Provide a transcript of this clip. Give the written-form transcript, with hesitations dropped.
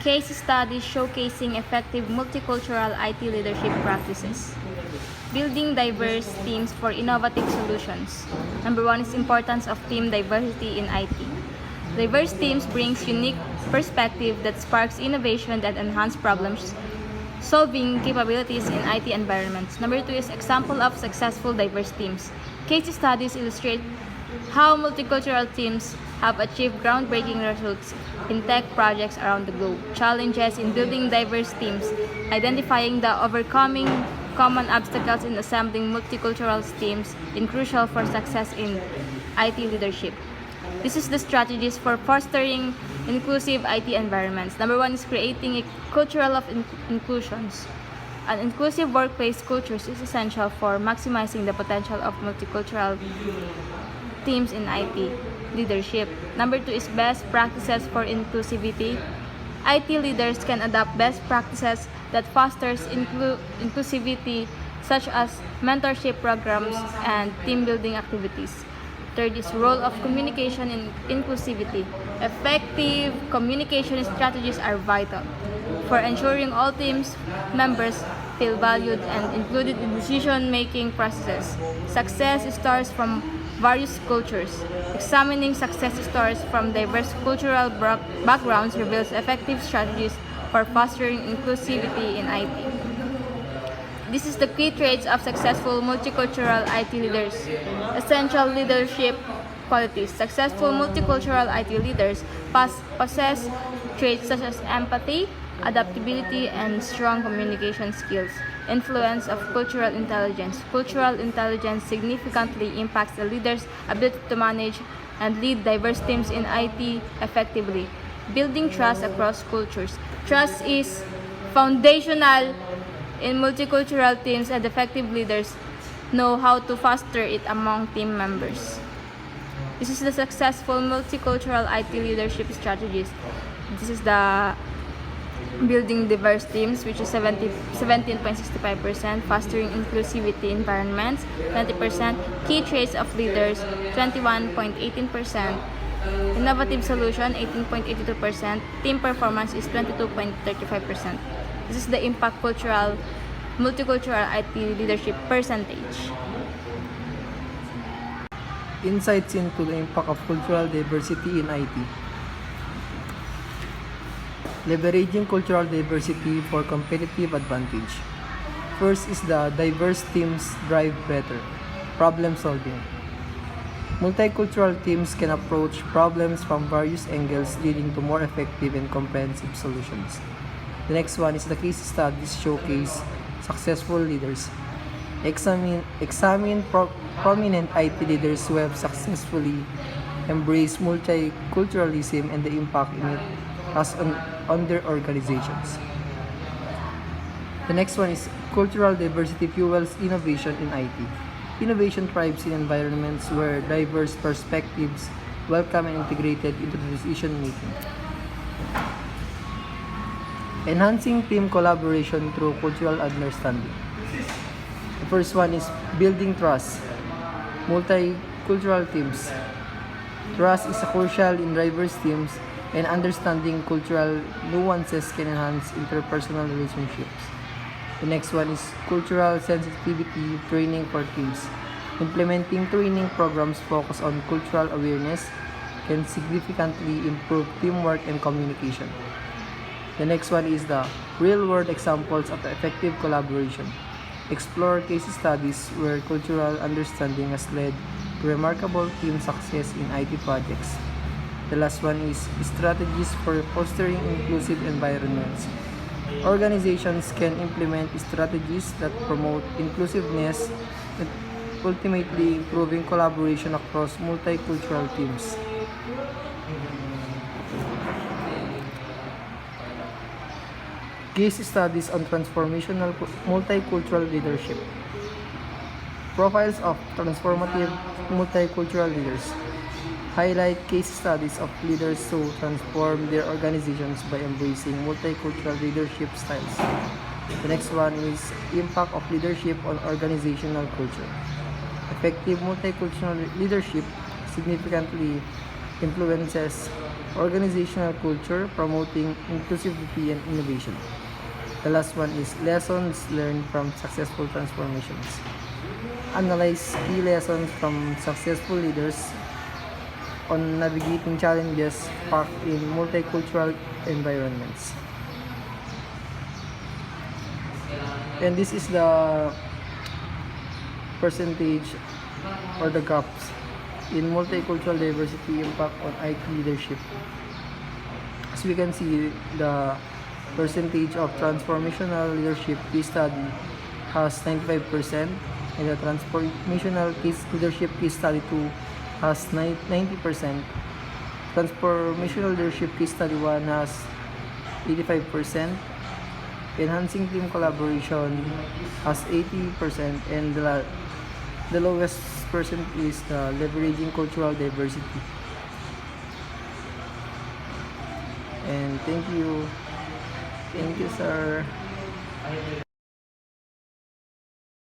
Case studies showcasing effective multicultural IT leadership practices. Building diverse teams for innovative solutions. Number one is importance of team diversity in IT. Diverse teams brings unique perspective that sparks innovation that enhance problems solving capabilities in IT environments. Number two is example of successful diverse teams. Case studies illustrate how multicultural teams have achieved groundbreaking results in tech projects around the globe. Challenges in building diverse teams, identifying the overcoming common obstacles in assembling multicultural teams is crucial for success in IT leadership. This is the strategies for fostering inclusive IT environments. Number one is creating a cultural of inclusions. An inclusive workplace culture is essential for maximizing the potential of multicultural teams in IT leadership. Number two is best practices for inclusivity. IT leaders can adopt best practices that fosters inclusivity such as mentorship programs and team building activities. Third is role of communication in inclusivity. Effective communication strategies are vital for ensuring all teams members feel valued and included in decision-making processes. Success starts from various cultures. Examining success stories from diverse cultural backgrounds reveals effective strategies for fostering inclusivity in IT. This is the key traits of successful multicultural IT leaders. Essential leadership qualities. Successful multicultural IT leaders possess traits such as empathy, adaptability, and strong communication skills. Influence of cultural intelligence. Cultural intelligence significantly impacts the leader's ability to manage and lead diverse teams in IT effectively. Building trust across cultures. Trust is foundational in multicultural teams, and effective leaders know how to foster it among team members. This is the successful multicultural IT leadership strategies. This is the building diverse teams, which is 17.65%, fostering inclusivity environments, 20%, key traits of leaders, 21.18%, innovative solution, 18.82%, team performance is 22.35%. This is the impact multicultural IT leadership percentage. Insights into the impact of cultural diversity in IT. Leveraging cultural diversity for competitive advantage. First is the diverse teams drive better problem solving. Multicultural teams can approach problems from various angles, leading to more effective and comprehensive solutions. The next one is the case studies showcase successful leaders. Examine prominent IT leaders who have successfully embraced multiculturalism and the impact it has on their organizations. The next one is cultural diversity fuels innovation in IT. Innovation thrives in environments where diverse perspectives welcome and integrated into the decision making. Enhancing team collaboration through cultural understanding. The first one is building trust. Multicultural teams. Trust is crucial in diverse teams, and understanding cultural nuances can enhance interpersonal relationships. The next one is cultural sensitivity training for teams. Implementing training programs focused on cultural awareness can significantly improve teamwork and communication. The next one is the real-world examples of effective collaboration. Explore case studies where cultural understanding has led to remarkable team success in IT projects. The last one is strategies for fostering inclusive environments. Organizations can implement strategies that promote inclusiveness and ultimately improving collaboration across multicultural teams. Case studies on transformational multicultural leadership. Profiles of transformative multicultural leaders. Highlight case studies of leaders who transform their organizations by embracing multicultural leadership styles. The next one is impact of leadership on organizational culture. Effective multicultural leadership significantly influences organizational culture, promoting inclusivity and innovation. The last one is lessons learned from successful transformations. Analyze key lessons from successful leaders on navigating challenges packed in multicultural environments. And this is the percentage or the gaps in multicultural diversity impact on IT leadership. As we can see, the percentage of transformational leadership case study has 95%, and the transformational leadership case study 2 has 90%. Transformational leadership case study 1 has 85%. Enhancing team collaboration has 80%, and the lowest percent is the leveraging cultural diversity. And thank you, sir.